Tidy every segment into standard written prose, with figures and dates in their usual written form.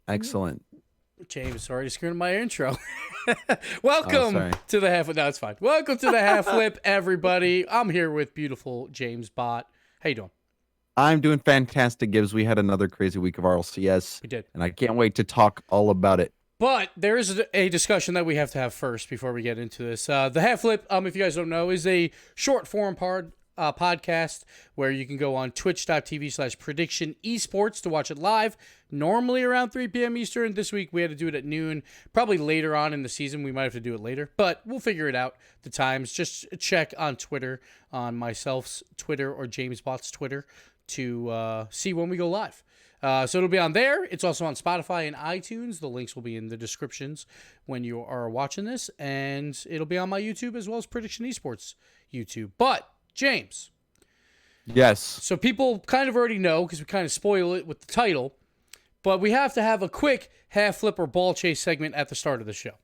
Excellent. James already screwed my intro. Welcome to the half. No, it's fine. Welcome to the half flip, everybody. I'm here with beautiful Jamesbot. How you doing? I'm doing fantastic, Gibbs. We had another crazy week of RLCS. We did. And I can't wait to talk all about it. But there is a discussion that we have to have first before we get into this. The half flip, if you guys don't know, is a short form podcast where you can go on twitch.tv/prediction esports to watch it live, normally around 3 p.m. Eastern. This week we had to do it at noon, probably later on in the season. We might have to do it later, but we'll figure it out. The times, just check on Twitter, on myself's Twitter or Jamesbot's Twitter to see when we go live. So it'll be on there. It's also on Spotify and iTunes. The links will be in the descriptions when you are watching this, and it'll be on my YouTube as well as Prediction Esports YouTube. But James. Yes. So people kind of already know because we kind of spoil it with the title, but we have to have a quick half flip or ball chase segment at the start of the show.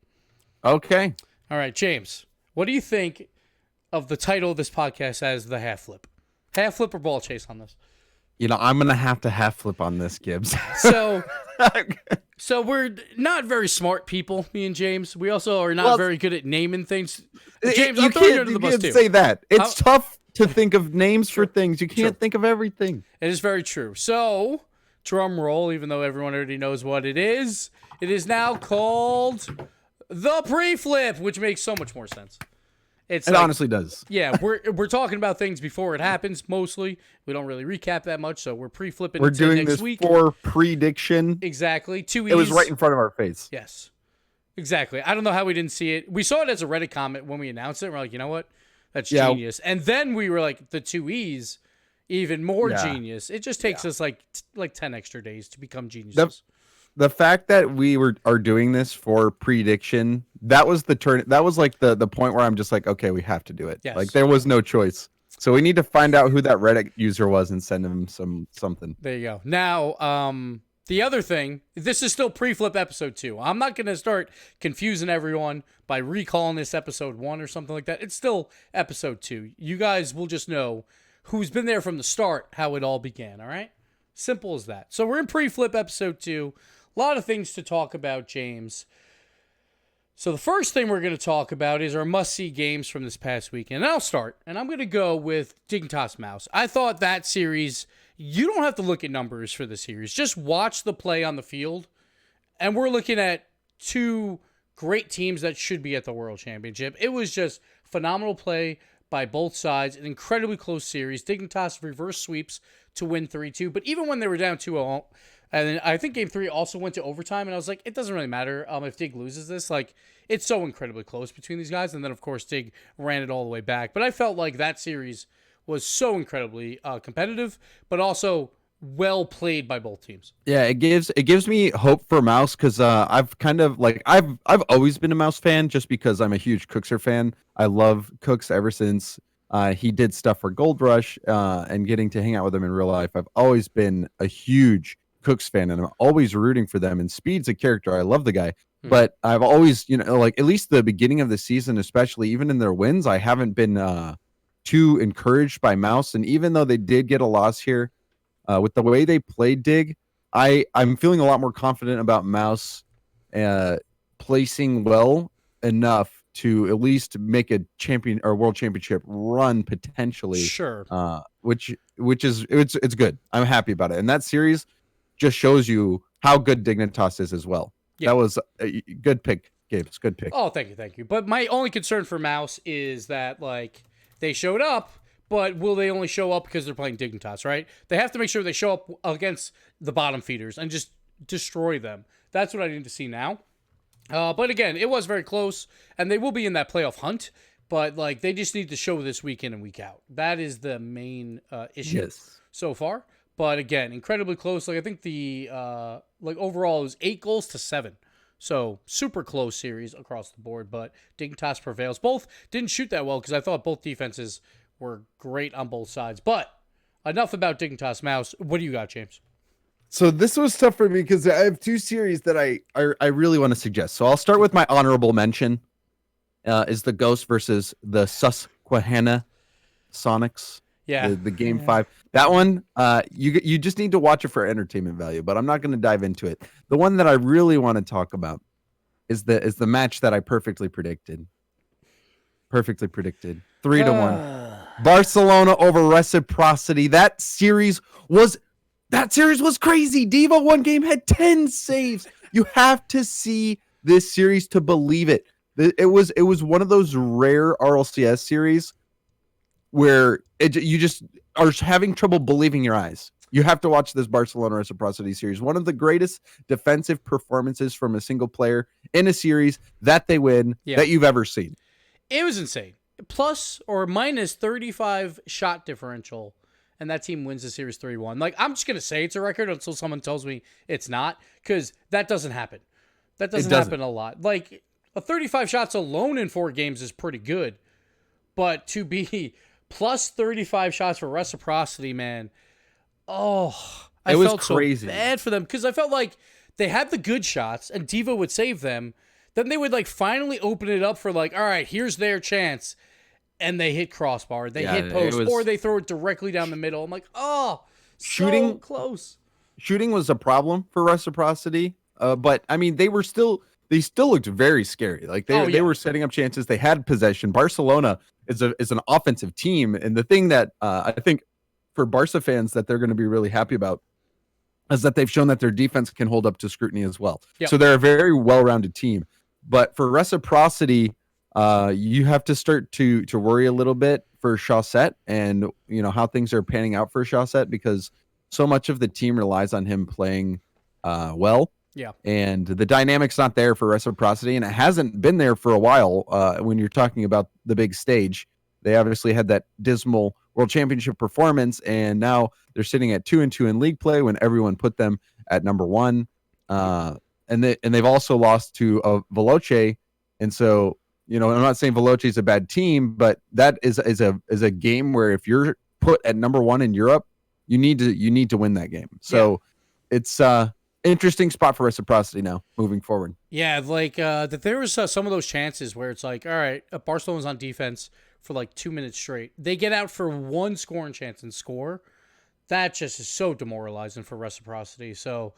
Okay. All right, James, what do you think of the title of this podcast as the half flip? Half flip or ball chase on this? You know, I'm going to have to half flip on this, Gibbs. So we're not very smart people, me and James. We also are not very good at naming things. James, I'm throwing you under the bus too. You can't say that. It's tough to think of names for things. You can't think of everything. It is very true. So, drum roll, even though everyone already knows what it is now called the pre-flip, which makes so much more sense. It honestly does. Yeah, we're talking about things before it happens, mostly. We don't really recap that much, so we're pre-flipping We're doing next week. For prediction. Exactly. 2 E's. It was right in front of our face. Yes. Exactly. I don't know how we didn't see it. We saw it as a Reddit comment when we announced it. We're like, you know what? That's genius. And then we were like, the 2 E's, even more genius. It just takes us like 10 extra days to become geniuses. The fact that we are doing this for prediction, that was the turn. That was like the point where I'm just like, okay, we have to do it. Yes. Like there was no choice. So we need to find out who that Reddit user was and send him something. There you go. Now, the other thing, this is still pre-flip episode 2. I'm not going to start confusing everyone by recalling this episode 1 or something like that. It's still episode 2. You guys will just know who's been there from the start, how it all began, all right? Simple as that. So we're in pre-flip episode 2. A lot of things to talk about, James. So the first thing we're going to talk about is our must-see games from this past weekend. And I'll start, and I'm going to go with Dignitas Mouse. I thought that series, you don't have to look at numbers for the series. Just watch the play on the field. And we're looking at 2 great teams that should be at the World Championship. It was just phenomenal play by both sides. An incredibly close series. Dignitas reverse sweeps to win 3-2. But even when they were down 2-0, and then I think Game 3 also went to overtime, and I was like, it doesn't really matter if Dig loses this. Like, it's so incredibly close between these guys. And then, of course, Dig ran it all the way back. But I felt like that series was so incredibly competitive, but also well played by both teams. Yeah, it gives me hope for Mouse because I've kind of like I've always been a Mouse fan just because I'm a huge Cookser fan. I love Cooks ever since he did stuff for Gold Rush and getting to hang out with him in real life. I've always been a huge Cooks fan, and I'm always rooting for them. And Speed's a character. I love the guy. But I've always, like at least the beginning of the season, especially even in their wins, I haven't been too encouraged by Mouse. And even though they did get a loss here, with the way they played Dig, I'm feeling a lot more confident about Mouse placing well enough to at least make a champion or world championship run potentially. Sure. Which is it's good. I'm happy about it. And that series just shows you how good Dignitas is as well. Yeah. That was a good pick, Gabe. It's a good pick. Oh, thank you. But my only concern for Mouse is that, like, they showed up, but will they only show up because they're playing Dignitas, right? They have to make sure they show up against the bottom feeders and just destroy them. That's what I need to see now. But again, it was very close, and they will be in that playoff hunt, but, like, they just need to show this week in and week out. That is the main issue so far. But again, incredibly close. Like I think the overall it was 8 goals to 7. So super close series across the board. But Dignitas prevails. Both didn't shoot that well because I thought both defenses were great on both sides. But enough about Dignitas Mouse. What do you got, James? So this was tough for me because I have 2 series that I really want to suggest. So I'll start with my honorable mention. Is the Ghost versus the Susquehanna Sonics. Yeah. The game 5. That one, you just need to watch it for entertainment value, but I'm not going to dive into it. The one that I really want to talk about is the match that I perfectly predicted. Perfectly predicted. 3-1. Barcelona over Reciprocity. That series was crazy. Diva one game had 10 saves. You have to see this series to believe it. It was one of those rare RLCS series where you just are having trouble believing your eyes. You have to watch this Barcelona Reciprocity series. One of the greatest defensive performances from a single player in a series that they win that you've ever seen. It was insane. Plus or minus 35 shot differential, and that team wins the series 3-1. Like, I'm just going to say it's a record until someone tells me it's not, because that doesn't happen. That doesn't happen a lot. Like, a 35 shots alone in 4 games is pretty good, but to be plus 35 shots for Reciprocity, man, I felt crazy. So bad for them, because I felt like they had the good shots, and Diva would save them. Then they would like finally open it up for like, all right, here's their chance. And they hit crossbar, they hit post, or they throw it directly down the middle. I'm like, shooting so close. Shooting was a problem for Reciprocity. But I mean, they still looked very scary. Like they were setting up chances. They had possession. Barcelona is an offensive team. And the thing that I think for Barca fans that they're going to be really happy about is that they've shown that their defense can hold up to scrutiny as well. Yep. So they're a very well-rounded team. But for Reciprocity, you have to start to worry a little bit for Chaussette and how things are panning out for Chaussette, because so much of the team relies on him playing well. Yeah. And the dynamic's not there for Reciprocity, and it hasn't been there for a while when you're talking about the big stage. They obviously had that dismal World Championship performance, and now they're sitting at 2-2 in league play when everyone put them at number 1. And they've also lost to Veloce, and so I'm not saying Veloce is a bad team, but that is a game where if you're put at number 1 in Europe, you need to win that game. So it's interesting spot for Reciprocity now moving forward. Yeah, like that there was some of those chances where it's like, all right, Barcelona's on defense for like 2 minutes straight. They get out for one scoring chance and score. That just is so demoralizing for Reciprocity. So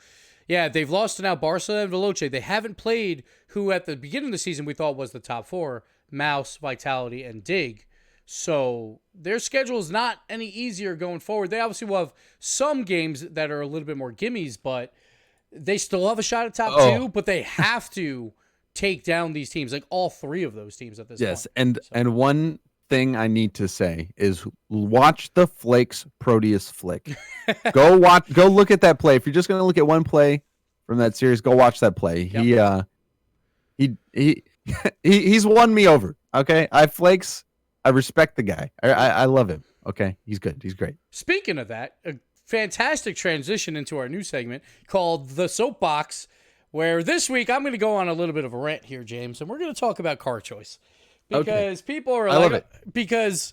yeah, they've lost to now Barca and Veloce. They haven't played who at the beginning of the season we thought was the top 4, Mouse, Vitality, and Dig. So their schedule is not any easier going forward. They obviously will have some games that are a little bit more gimmies, but they still have a shot at top 2, but they have to take down these teams, like all 3 of those teams at this point. Yes, and one thing I need to say is watch the Flakes Proteus flick. Go look at that play. If you're just going to look at one play from that series, go watch that play. Yep. He's won me over. Okay. I respect the guy. I love him. Okay. He's good. He's great. Speaking of that, a fantastic transition into our new segment called The Soapbox, where this week I'm going to go on a little bit of a rant here, James, and we're going to talk about car choice. Because people are I love it. Because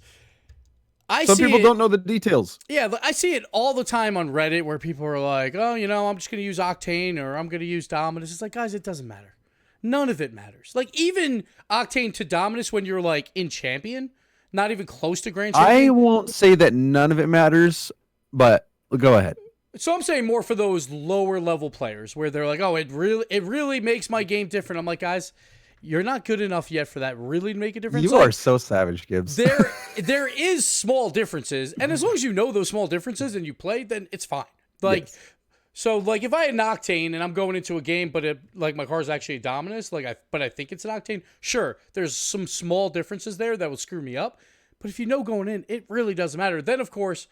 some people don't know the details. Yeah, I see it all the time on Reddit where people are like, oh, I'm just going to use Octane or I'm going to use Dominus. It's like, guys, it doesn't matter. None of it matters. Like, even Octane to Dominus when you're like in Champion, not even close to Grand Champion. I won't say that none of it matters, but go ahead. So I'm saying more for those lower level players where they're like, oh, it really makes my game different. I'm like, guys, you're not good enough yet for that really to make a difference. You are so savage, Gibbs. There is small differences, and as long as you know those small differences and you play, then it's fine. Like, yes. So like if I had an Octane and I'm going into a game, but like my car's actually a Dominus, but I think it's an Octane. Sure, there's some small differences there that will screw me up, but if you know going in, it really doesn't matter. Then of course,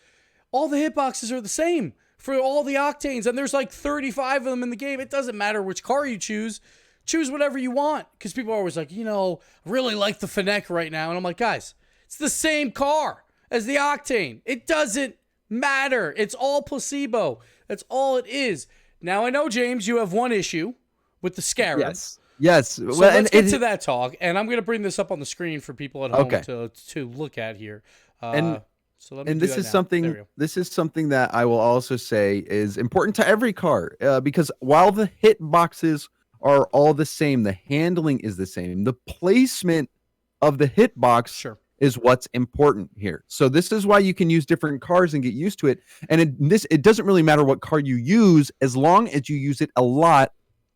all the hitboxes are the same for all the Octanes, and there's like 35 of them in the game. It doesn't matter which car you choose. Choose whatever you want, because people are always like, I really like the Fennec right now. And I'm like, guys, it's the same car as the Octane. It doesn't matter. It's all placebo. That's all it is. Now, I know, James, you have one issue with the Scarab. Yes. So let's get to that talk. And I'm going to bring this up on the screen for people at home to look at here. This is something that I will also say is important to every car, because while the hit boxes are all the same, the handling is the same. The placement of the hitbox is what's important here. So this is why you can use different cars and get used to it. And it doesn't really matter what car you use as long as you use it a lot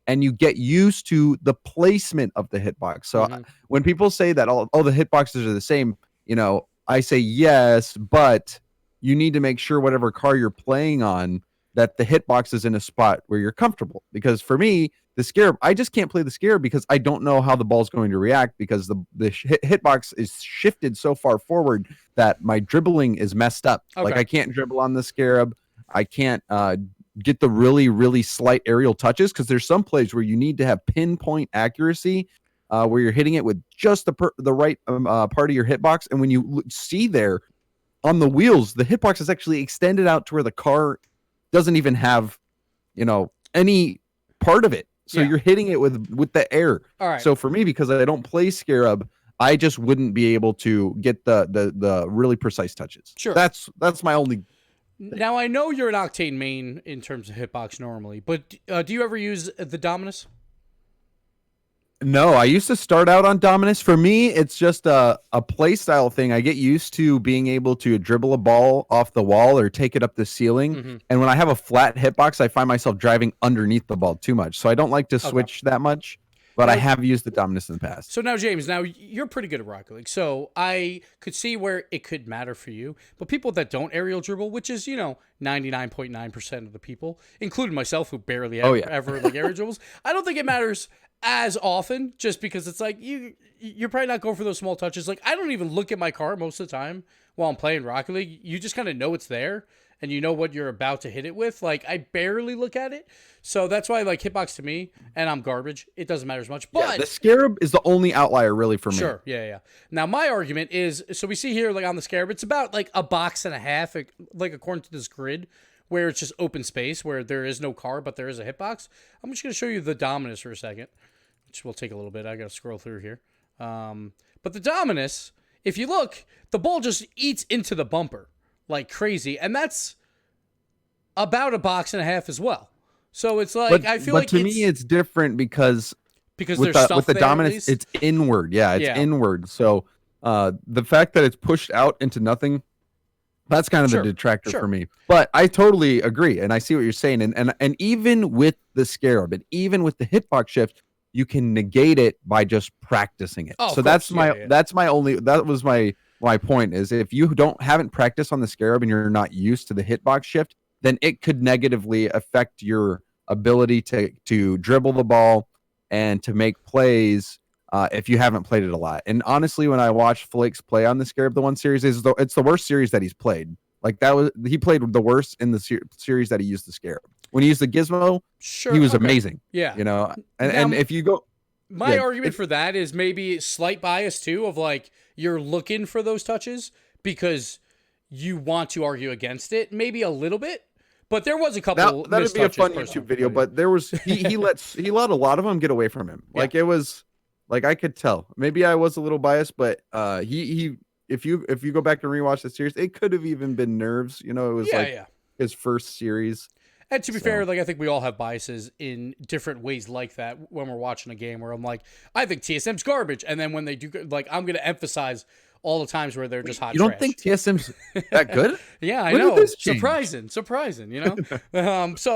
and you get used to the placement of the hitbox. So when people say that all the hitboxes are the same, I say yes, but you need to make sure whatever car you're playing on that the hitbox is in a spot where you're comfortable. Because for me, the Scarab, I just can't play the Scarab because I don't know how the ball's going to react because the hitbox is shifted so far forward that my dribbling is messed up. Okay. Like I can't dribble on the Scarab. I can't get the really, really slight aerial touches because there's some plays where you need to have pinpoint accuracy where you're hitting it with just the right part of your hitbox. And when you see there on the wheels, the hitbox is actually extended out to where the car doesn't even have, any part of it. So you're hitting it with the air. All right. So for me, because I don't play Scarab, I just wouldn't be able to get the really precise touches. Sure. That's my only thing. Now, I know you're an Octane main in terms of hitbox normally, but do you ever use the Dominus? No, I used to start out on Dominus. For me, it's just a play style thing. I get used to being able to dribble a ball off the wall or take it up the ceiling. And when I have a flat hitbox, I find myself driving underneath the ball too much. So I don't like to switch that much, but I have used the Dominus in the past. So now, James, you're pretty good at Rocket League. So I could see where it could matter for you. But people that don't aerial dribble, which is, 99.9% of the people, including myself, who barely ever like aerial dribbles, I don't think it matters as often, just because it's like you're probably not going for those small touches. Like, I don't even look at my car most of the time while I'm playing Rocket League. You just kind of know it's there and you know what you're about to hit it with. Like, I barely look at it. So that's why, like, hitbox to me, and I'm garbage, it doesn't matter as much. But the Scarab is the only outlier really for me. Sure. Yeah. Now my argument is, so we see here, like, on the Scarab, it's about like a box and a half, like according to this grid, where it's just open space where there is no car, but there is a hitbox. I'm just going to show you the Dominus for a second, which will take a little bit. I got to scroll through here. But the Dominus, if you look, the ball just eats into the bumper like crazy. And that's about a box and a half as well. So it's like, I feel like to me, it's different because there's stuff with the there, Dominus, it's inward. Yeah, it's inward. So the fact that it's pushed out into nothing, that's kind of the detractor for me. But I totally agree, and I see what you're saying. And even with the Scarab, and even with the hitbox shift, you can negate it by just practicing it. So that was my point is if you haven't practiced on the Scarab and you're not used to the hitbox shift, then it could negatively affect your ability to dribble the ball and to make plays if you haven't played it a lot. And honestly, when I watched Flakes play on the Scarab, the one series it's the worst series that he's played. Like he played the worst in the series that he used the Scarab. When he used the Gizmo, he was amazing. Yeah. And if you go... My argument for that is maybe slight bias too, of like, you're looking for those touches because you want to argue against it, maybe a little bit. But there was a couple. That would be a fun YouTube video, but there was he let a lot of them get away from him. Like it was, like I could tell. Maybe I was a little biased, but he if you go back and rewatch the series, it could have even been nerves. It was his first series. And to be fair, like I think we all have biases in different ways like that when we're watching a game where I'm like, I think TSM's garbage, and then when they do, like, I'm gonna emphasize all the times where they're just hot. You don't think TSM's that good? Yeah, I know. Surprising. So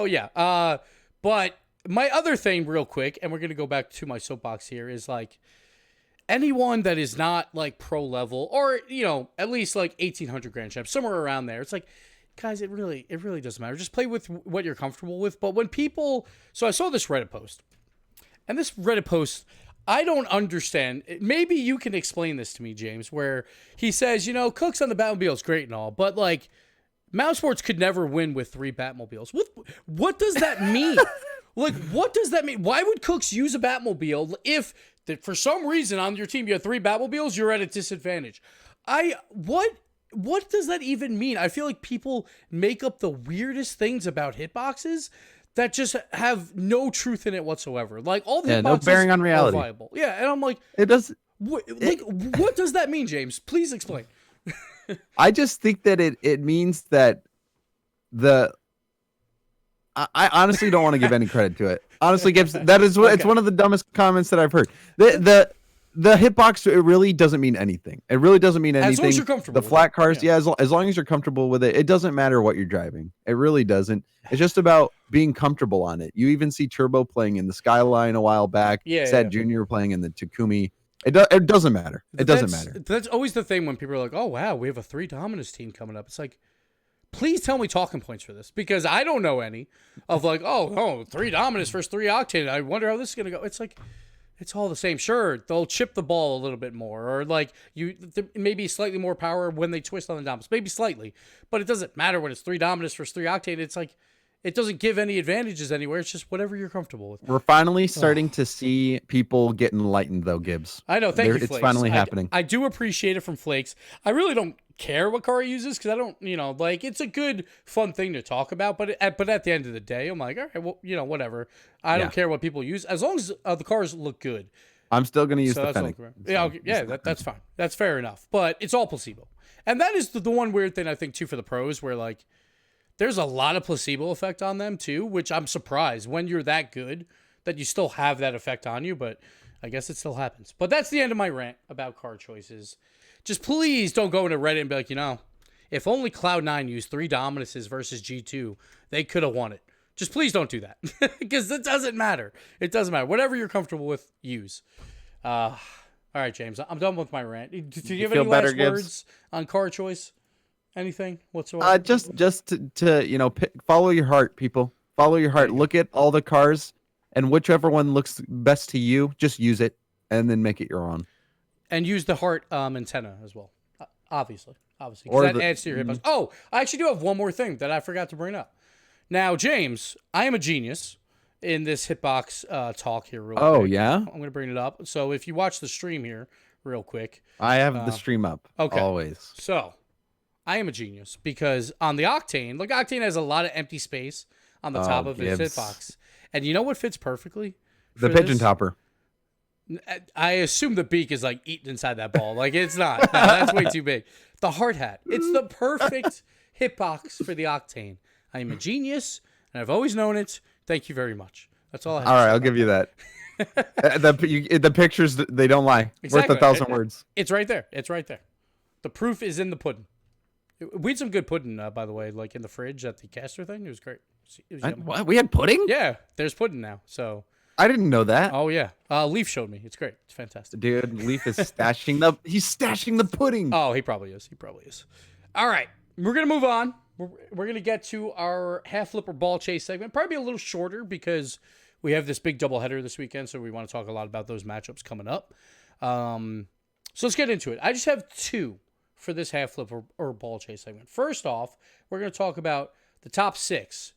yeah. But my other thing, real quick, and we're gonna go back to my soapbox here, is like anyone that is not like pro level or at least like 1800 grand champ, somewhere around there. It's like, guys, it really doesn't matter. Just play with what you're comfortable with. But when people, so I saw this Reddit post, and this Reddit post, I don't understand. Maybe you can explain this to me, James, where he says, Cooks on the Batmobile is great and all, but like Mouse Sports could never win with 3 Batmobiles. What does that mean? Like, what does that mean? Why would Cooks use a Batmobile if for some reason on your team you have 3 Batmobiles, you're at a disadvantage? What does that even mean? I feel like people make up the weirdest things about hitboxes that just have no truth in it whatsoever. Like all the hitboxes no bearing on reality. Are viable. Yeah, and I'm like, it does. What does that mean, James? Please explain. I just think that it means that I honestly don't want to give any credit to it. Honestly, Gibbs, that is it's one of the dumbest comments that I've heard. The hitbox, it really doesn't mean anything. It really doesn't mean anything. As long as you're comfortable The with flat it, cars, yeah. as long as you're comfortable with it, it doesn't matter what you're driving. It really doesn't. It's just about being comfortable on it. You even see Turbo playing in the Skyline a while back. Yeah, Sad Junior playing in the Takumi. It doesn't matter. It doesn't matter. That's always the thing when people are like, "Oh wow, we have a 3 Dominus team coming up." It's like, please tell me talking points for this, because I don't know any of like, oh, 3 Dominus versus 3 Octane. I wonder how this is gonna go. It's like, it's all the same. Sure, they'll chip the ball a little bit more, or like maybe slightly more power when they twist on the Dominus, maybe slightly, but it doesn't matter when it's 3 Dominus versus 3 Octane. It's like, it doesn't give any advantages anywhere. It's just whatever you're comfortable with. We're finally starting to see people get enlightened, though, Gibbs. I know. Thank you, It's Flakes. finally happening. I do appreciate it from Flakes. I really don't care what car he uses, because I don't, like, it's a good, fun thing to talk about. But at the end of the day, I'm like, all right, well, whatever. I don't care what people use, as long as the cars look good. I'm still going to use So the that's Fennec. Yeah, okay, yeah, that's fine. That's fair enough. But it's all placebo. And that is the one weird thing, I think, too, for the pros, where, like, there's a lot of placebo effect on them, too, which I'm surprised when you're that good that you still have that effect on you. But I guess it still happens. But that's the end of my rant about car choices. Just please don't go into Reddit and be like, if only Cloud9 used 3 Dominuses versus G2, they could have won it. Just please don't do that, because it doesn't matter. It doesn't matter. Whatever you're comfortable with, use. All right, James, I'm done with my rant. Do you have any last words on car choice? Anything whatsoever? Just to follow your heart, people. Follow your heart. Look at all the cars, and whichever one looks best to you, just use it, and then make it your own. And use the heart antenna as well. Obviously, because that adds to your hitbox. Oh, I actually do have one more thing that I forgot to bring up. Now, James, I am a genius in this hitbox talk here. Real quick. Yeah? I'm going to bring it up. So if you watch the stream here real quick. I have the stream up. Okay. Always. So I am a genius because on the Octane, Octane has a lot of empty space on the top of its hitbox. And you know what fits perfectly? The pigeon topper. I assume the beak is like eaten inside that ball. Like, it's not. No, that's way too big. The hard hat. It's the perfect hitbox for the Octane. I am a genius, and I've always known it. Thank you very much. That's all I have. All right, I'll give you that. The pictures, they don't lie. Exactly. Worth 1,000 words. It's right there. It's right there. The proof is in the pudding. We had some good pudding, by the way, like in the fridge at the caster thing. It was great. It was what? We had pudding? Yeah, there's pudding now. So I didn't know that. Oh yeah, Leaf showed me. It's great. It's fantastic. Dude, Leaf is stashing the pudding. Oh, he probably is. He probably is. All right, we're gonna move on. We're gonna get to our half flip or ball chase segment. Probably a little shorter because we have this big doubleheader this weekend, so we want to talk a lot about those matchups coming up. So let's get into it. I just have 2 for this half flip or ball chase segment. First off, we're going to talk about the top 6.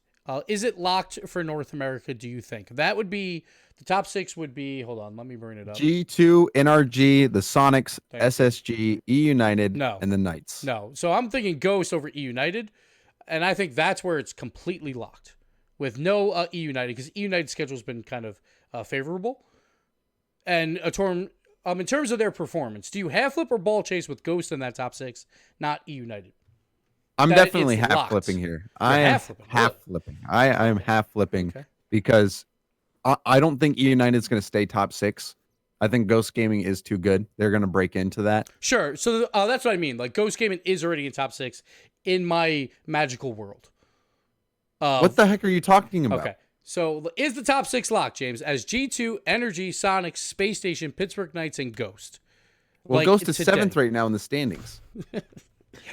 Is it locked for North America, do you think? That would be, the top 6 would be, hold on, let me bring it up. G2, NRG, the Sonics, SSG, E United, and the Knights. No. So I'm thinking Ghost over E United, and I think that's where it's completely locked with no E United, because E United's schedule has been kind of favorable. And in terms of their performance, do you half flip or ball chase with Ghost in that top 6, not E United? I'm definitely half flipping here. I am half flipping. I am half flipping because I don't think E United's going to stay top 6. I think Ghost Gaming is too good. They're going to break into that. Sure. So that's what I mean. Like, Ghost Gaming is already in top 6 in my magical world. What the heck are you talking about? Okay. So is the top 6 locked, James, as G2, Energy, Sonic, Space Station, Pittsburgh Knights, and Ghost? Well, Ghost is 7th right now in the standings.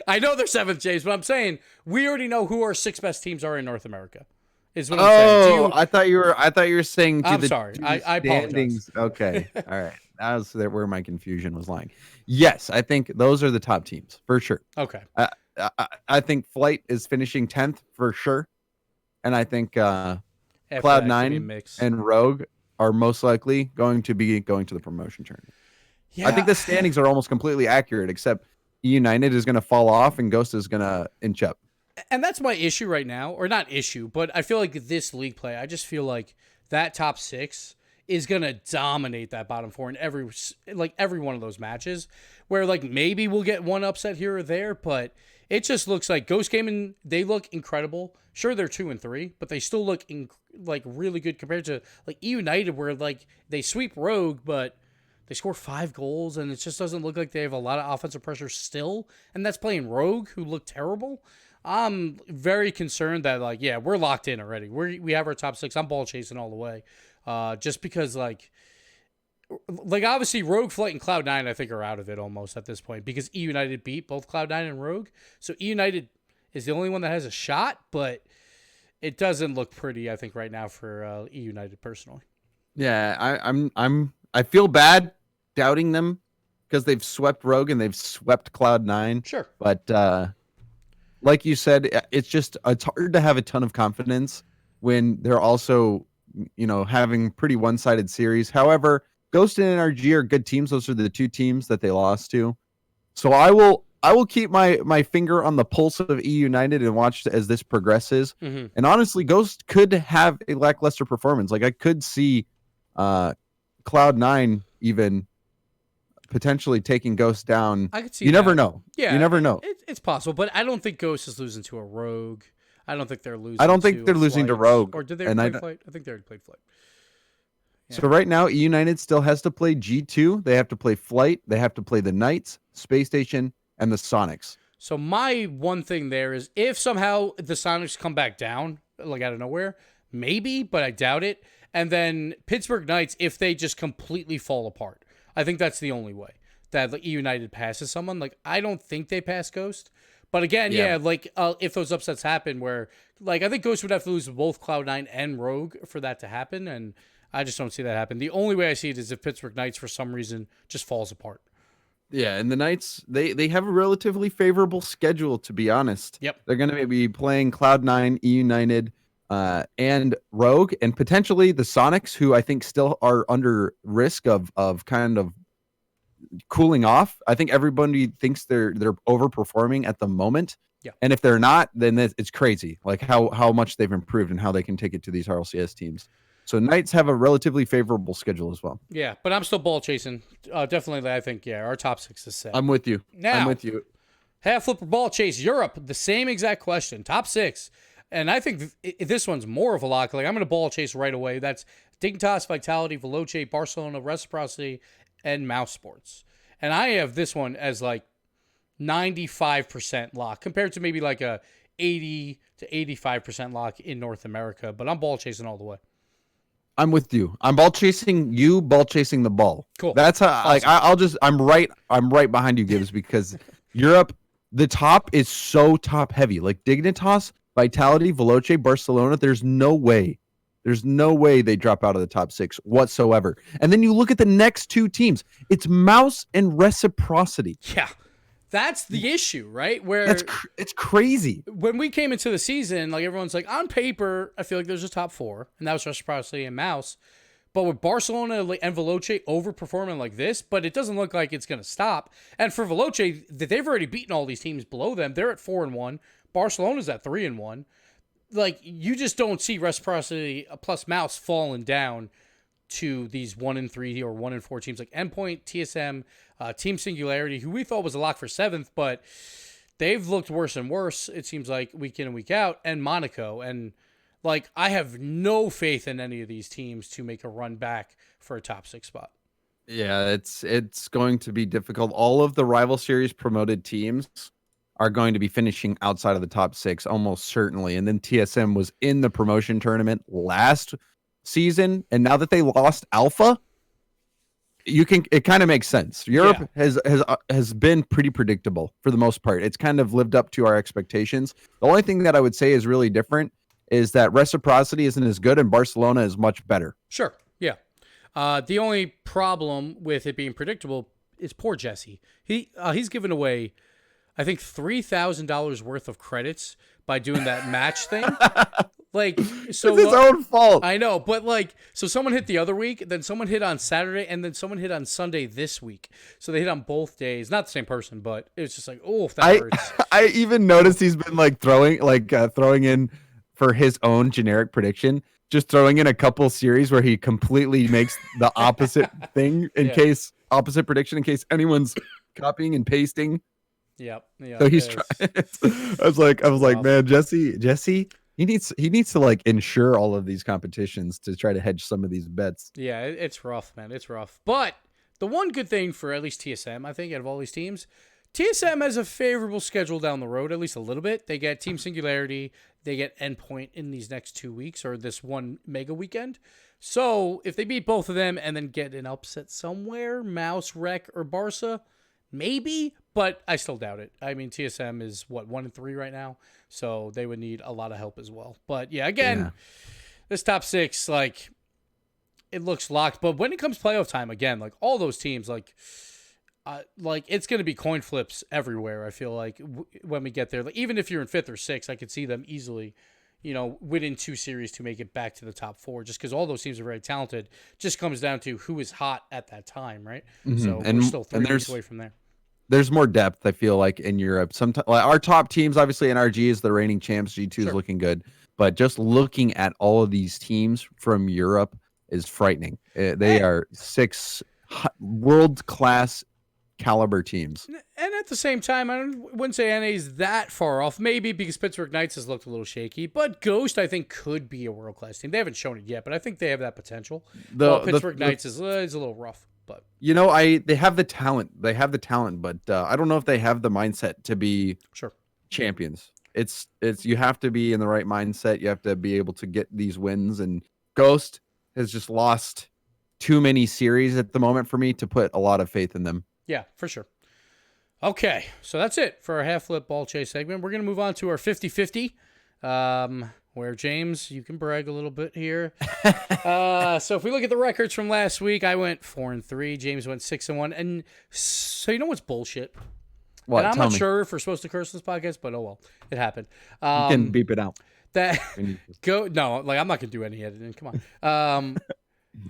I know they're 7th, James, but I'm saying we already know who our 6 best teams are in North America. Is what I'm saying. I thought you were saying. I'm sorry. I apologize. Okay. All right. That was where my confusion was lying. Yes, I think those are the top teams for sure. Okay. I think Flight is finishing 10th for sure, and I think Cloud9 and Rogue are most likely going to the promotion tournament. Yeah. I think the standings are almost completely accurate, except United is going to fall off and Ghost is going to inch up. And that's my issue right now, or not issue, but I feel like this league play, I just feel like that top 6 is going to dominate that bottom 4 in every one of those matches, where like maybe we'll get one upset here or there, but it just looks like Ghost Gaming, they look incredible. Sure, they're 2 and 3, but they still look like really good compared to like E United, where like they sweep Rogue, but They score 5 goals, and it just doesn't look like they have a lot of offensive pressure still. And that's playing Rogue, who looked terrible. I'm very concerned that, like, yeah, we're locked in already. We have our top 6. I'm ball chasing all the way. Just because, like obviously Rogue, Flight, and Cloud9 I think are out of it almost at this point because E United beat both Cloud9 and Rogue. So E United is the only one that has a shot, but it doesn't look pretty, I think, right now for E United personally. Yeah, I feel bad doubting them because they've swept Rogue and they've swept Cloud9. Sure. But like you said, it's hard to have a ton of confidence when they're also, having pretty one-sided series. However, Ghost and NRG are good teams. Those are the 2 teams that they lost to. So I will keep my finger on the pulse of E United and watch as this progresses. Mm-hmm. And honestly, Ghost could have a lackluster performance. Like I could see Cloud9 even potentially taking Ghost down. I could see you that. Never know. Yeah, you never know. It's possible, but I don't think Ghost is losing to a Rogue. I don't think they're losing. I don't think they're losing to Rogue. Or did they play Flight? I think they already played Flight. Yeah. So right now, E United still has to play G2. They have to play Flight. They have to play the Knights, Space Station, and the Sonics. So my one thing there is if somehow the Sonics come back down, like out of nowhere, maybe, but I doubt it. And then Pittsburgh Knights, if they just completely fall apart. I think that's the only way that E United passes someone. Like, I don't think they pass Ghost. But again, if those upsets happen where, like, I think Ghost would have to lose to both Cloud9 and Rogue for that to happen, and I just don't see that happen. The only way I see it is if Pittsburgh Knights, for some reason, just falls apart. Yeah, and the Knights, they have a relatively favorable schedule, to be honest. Yep. They're going to be playing Cloud9, E United, and Rogue, and potentially the Sonics, who I think still are under risk of kind of cooling off. I think everybody thinks they're overperforming at the moment. Yeah. And if they're not, then it's crazy, like how much they've improved and how they can take it to these RLCS teams. So Knights have a relatively favorable schedule as well. Yeah, but I'm still ball chasing. Definitely, I think, our top 6 is set. I'm with you. Now, I'm with you. Half flipper ball chase Europe, the same exact question. Top 6. And I think this one's more of a lock. Like, I'm going to ball chase right away. That's Dignitas, Vitality, Veloce, Barcelona, Reciprocity, and Mouse Sports. And I have this one as like 95% lock compared to maybe like a 80 to 85% lock in North America. But I'm ball chasing all the way. I'm with you. I'm ball chasing you, ball chasing the ball. Cool. That's how awesome. I'm right behind you, Gibbs, because Europe, the top is so top heavy. Like Dignitas, Vitality, Veloce, Barcelona, there's no way they drop out of the top 6 whatsoever. And then you look at the next 2 teams. It's Mouse and Reciprocity. Yeah. That's the issue, right? Where it's crazy. When we came into the season, like everyone's like, on paper, I feel like there's a top 4, and that was Reciprocity and Mouse. But with Barcelona and Veloce overperforming like this, but it doesn't look like it's going to stop. And for Veloce, they've already beaten all these teams below them. They're at 4-1. Barcelona's at 3-1. Like, you just don't see Reciprocity plus Mouse falling down to these 1-3 or 1-4 teams like Endpoint, TSM, Team Singularity, who we thought was a lock for 7th, but they've looked worse and worse, it seems like, week in and week out, and Monaco. And, like, I have no faith in any of these teams to make a run back for a top 6 spot. Yeah, it's going to be difficult. All of the rival series promoted teams are going to be finishing outside of the top 6 almost certainly. And then TSM was in the promotion tournament last season, and now that they lost Alpha, it kind of makes sense. Europe has been pretty predictable for the most part. It's kind of lived up to our expectations. The only thing that I would say is really different is that Reciprocity isn't as good and Barcelona is much better. Sure. Yeah. The only problem with it being predictable is poor Jesse. He's given away, I think, $3,000 worth of credits by doing that match thing. Like, so it's his own fault. I know, but like, so someone hit the other week, then someone hit on Saturday, and then someone hit on Sunday this week. So they hit on both days. Not the same person, but it was just like, oh, that hurts. I even noticed he's been like throwing in for his own generic prediction, just throwing in a couple series where he completely makes the opposite thing in case opposite prediction in case anyone's copying and pasting. Yep. So he's trying. I was like, man, Jesse. He needs to like ensure all of these competitions to try to hedge some of these bets. Yeah, it's rough, man. It's rough. But the one good thing for at least TSM, I think, out of all these teams, TSM has a favorable schedule down the road, at least a little bit. They get Team Singularity, they get Endpoint in these next 2 weeks or this one mega weekend. So if they beat both of them and then get an upset somewhere, Mouse, Rec, or Barca, maybe, but I still doubt it. I mean, TSM is 1-3 right now, so they would need a lot of help as well. But yeah, again, this top 6, like, it looks locked. But when it comes playoff time, again, like all those teams, like it's going to be coin flips everywhere. I feel like when we get there, like even if you're in 5th or 6th, I could see them easily, within 2 series to make it back to the top 4, just because all those teams are very talented. Just comes down to who is hot at that time, right? Mm-hmm. So we're still 3 weeks away from there. There's more depth, I feel like, in Europe. Sometimes, like our top teams, obviously, NRG is the reigning champs. G2 is looking good, but just looking at all of these teams from Europe is frightening. They are 6 world-class caliber teams. And at the same time, I wouldn't say NA is that far off. Maybe because Pittsburgh Knights has looked a little shaky, but Ghost, I think, could be a world-class team. They haven't shown it yet, but I think they have that potential. Pittsburgh Knights is a little rough. But they have the talent. They have the talent, but I don't know if they have the mindset to be champions. It's you have to be in the right mindset. You have to be able to get these wins, and Ghost has just lost too many series at the moment for me to put a lot of faith in them. Yeah, for sure. Okay, so that's it for our half flip ball chase segment. We're going to move on to our 50-50, where James, you can brag a little bit here. So if we look at the records from last week, I went 4-3. James went 6-1. And so you know what's bullshit? What? And I'm Tell not me. sure if we're supposed to curse this podcast, but oh well, it happened. You can beep it out. I'm not going to do any editing. Come on.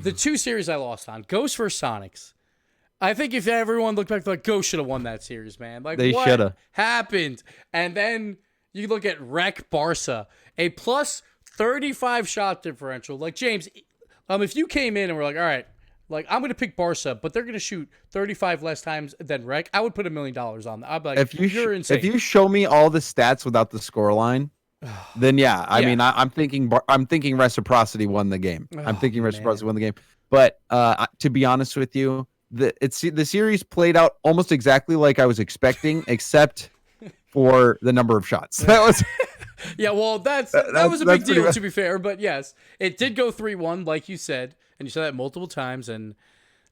The 2 series I lost on, Ghost versus Sonics. I think if everyone looked back, like, Ghost should have won that series, man. Like, they should have. Happened? And then you look at Rec Barca, a plus 35 shot differential. Like, James, if you came in and were like, all right, like, I'm going to pick Barca, but they're going to shoot 35 less times than Rec, I would put $1 million on that. I'd be like, you're insane. If you show me all the stats without the scoreline, then yeah, I mean, I'm thinking reciprocity won the game. I'm thinking reciprocity won the game. But to be honest with you, the series played out almost exactly like I was expecting, except for the number of shots. That was yeah. Well, that was a big deal, to be fair. But yes, it did go 3-1, like you said, and you said that multiple times, and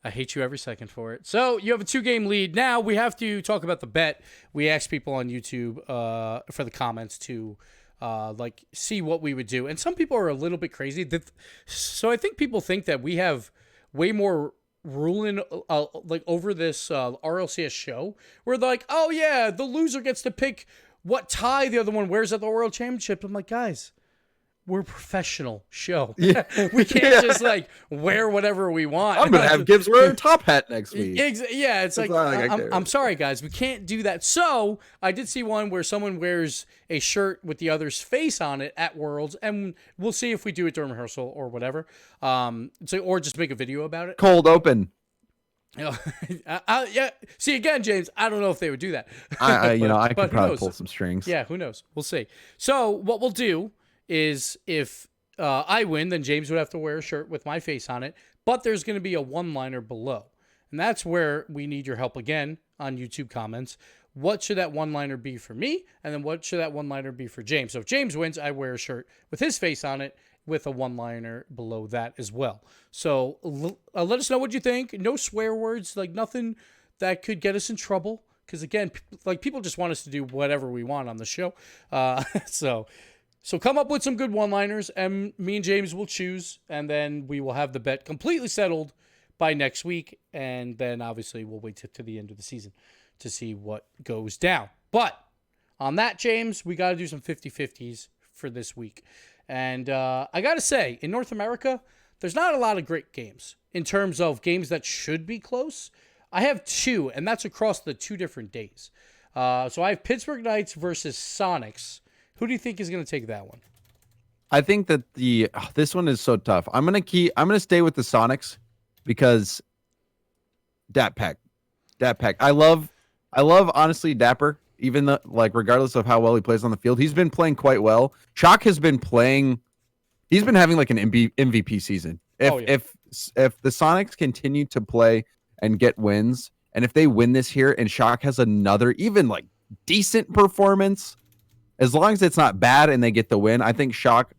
I hate you every second for it. So you have a 2-game lead. Now we have to talk about the bet. We asked people on YouTube for the comments to see what we would do, and some people are a little bit crazy. So I think people think that we have way more ruling over this RLCS show, where they're like, oh yeah, the loser gets to pick what tie the other one wears at the World Championship. I'm like, guys, we're a professional show. Yeah. We can't just wear whatever we want. I'm gonna have Gibbs wear a top hat next week. Yeah, it's like I'm sorry, guys, we can't do that. So I did see one where someone wears a shirt with the other's face on it at Worlds, and we'll see if we do it during rehearsal or whatever. Or just make a video about it. Cold open. Yeah. See, again, James, I don't know if they would do that. I could probably pull some strings. Yeah, who knows? We'll see. So what we'll do is if I win, then James would have to wear a shirt with my face on it, but there's going to be a one-liner below. And that's where we need your help again on YouTube comments. What should that one-liner be for me? And then what should that one-liner be for James? So if James wins, I wear a shirt with his face on it with a one-liner below that as well. So let us know what you think. No swear words, nothing that could get us in trouble. Because again, people just want us to do whatever we want on the show. So come up with some good one-liners, and me and James will choose, and then we will have the bet completely settled by next week, and then obviously we'll wait to the end of the season to see what goes down. But on that, James, we got to do some 50-50s for this week. And I got to say, in North America, there's not a lot of great games in terms of games that should be close. I have 2, and that's across the 2 different days. So I have Pittsburgh Knights versus Sonics. Who do you think is going to take that one? I think that this one is so tough. I'm gonna stay with the Sonics because Pack. I love honestly Dapper. Even though regardless of how well he plays on the field, he's been playing quite well. Chalk has been playing. He's been having an MVP season. If the Sonics continue to play and get wins. And if they win this here and Shock has another even like decent performance, as long as it's not bad and they get the win, I think Shock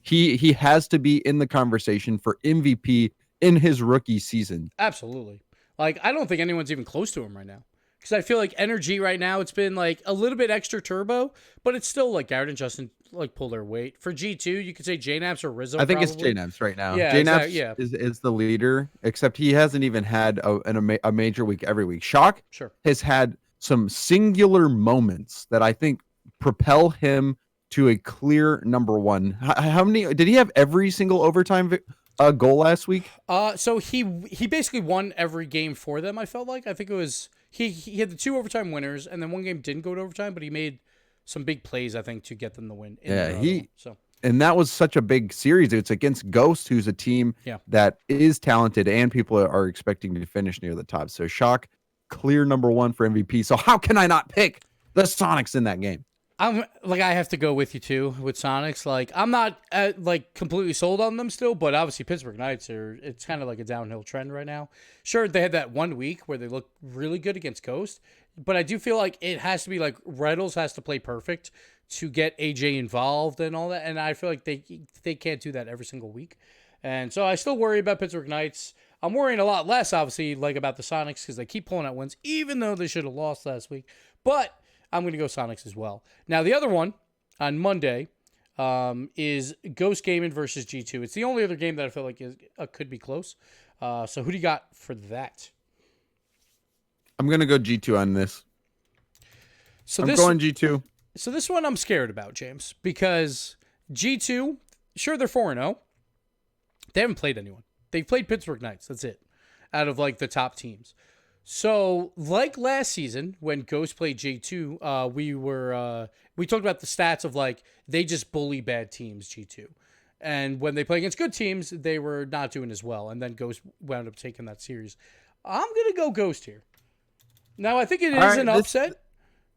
he has to be in the conversation for MVP in his rookie season. Absolutely. Like, I don't think anyone's even close to him right now. Because I feel like energy right now, it's been like a little bit extra turbo, but it's still like Garrett and Justin like pull their weight. For G2, you could say J-Naps or Rizzo. I think probably. it's J-Naps right now. Yeah, J-Naps exactly, yeah. is the leader, except he hasn't even had a major week every week. Shock Sure. has had some singular moments that I think propel him to a clear number one. How many did he have every single overtime goal last week? So he basically won every game for them. I felt like I think it was he had the 2 overtime winners, and then one game didn't go to overtime, but he made some big plays I think to get them the win. And that was such a big series. It's against Ghost, who's a team that is talented, and people are expecting to finish near the top. So Shock, clear number one for MVP. So how can I not pick the Sonics in that game? I'm like, I have to go with you too with Sonics. Like, I'm not like completely sold on them still, but obviously Pittsburgh Knights it's kind of like a downhill trend right now. Sure, they had that 1 week where they looked really good against Ghost, but I do feel like it has to be like Reynolds has to play perfect to get AJ involved and all that, and I feel like they can't do that every single week. And so I still worry about Pittsburgh Knights. I'm worrying a lot less, obviously, like about the Sonics because they keep pulling out wins, even though they should have lost last week. But I'm going to go Sonics as well. Now, the other one on Monday is Ghost Gaming versus G2. It's the only other game that I feel like could be close. So who do you got for that? I'm going to go G2 on this. So I'm going G2. So this one I'm scared about, James, because G2, sure, they're 4-0. They haven't played anyone. They've played Pittsburgh Knights. That's it. Out of like the top teams. So, like last season when Ghost played G2, we talked about the stats of like they just bully bad teams, G2. And when they play against good teams, they were not doing as well. And then Ghost wound up taking that series. I'm going to go Ghost here. Now, I think it is an upset.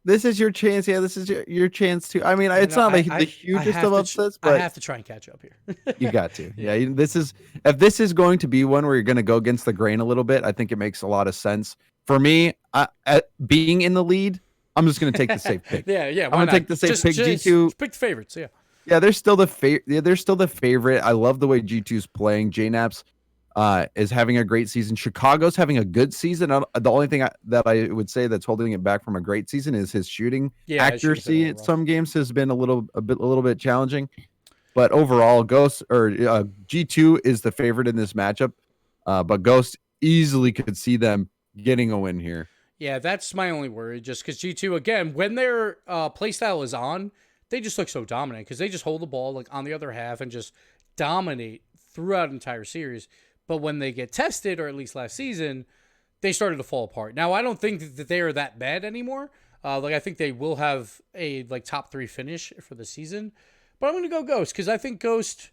This is your chance. Yeah, this is your chance to. I mean, it's not like the hugest of upsets, but I have to try and catch up here. You got to. Yeah, if this is going to be one where you're going to go against the grain a little bit, I think it makes a lot of sense. For me, being in the lead, I'm just going to take the safe pick. Yeah. I'm going to take the safe pick. G2. Pick the favorites. Yeah. Yeah, they're still the favorite. I love the way G2's playing. JNaps is having a great season. Chicago's having a good season. The only thing that I would say that's holding it back from a great season is his shooting accuracy. At some games has been a little bit challenging, but overall, G2 is the favorite in this matchup. But Ghost easily could see them getting a win here. Yeah, that's my only worry. Just because G2 again, when their playstyle is on, they just look so dominant because they just hold the ball like on the other half and just dominate throughout an entire series. But when they get tested, or at least last season, they started to fall apart. Now, I don't think that they are that bad anymore. I think they will have a top 3 finish for the season. But I'm going to go Ghost because I think Ghost,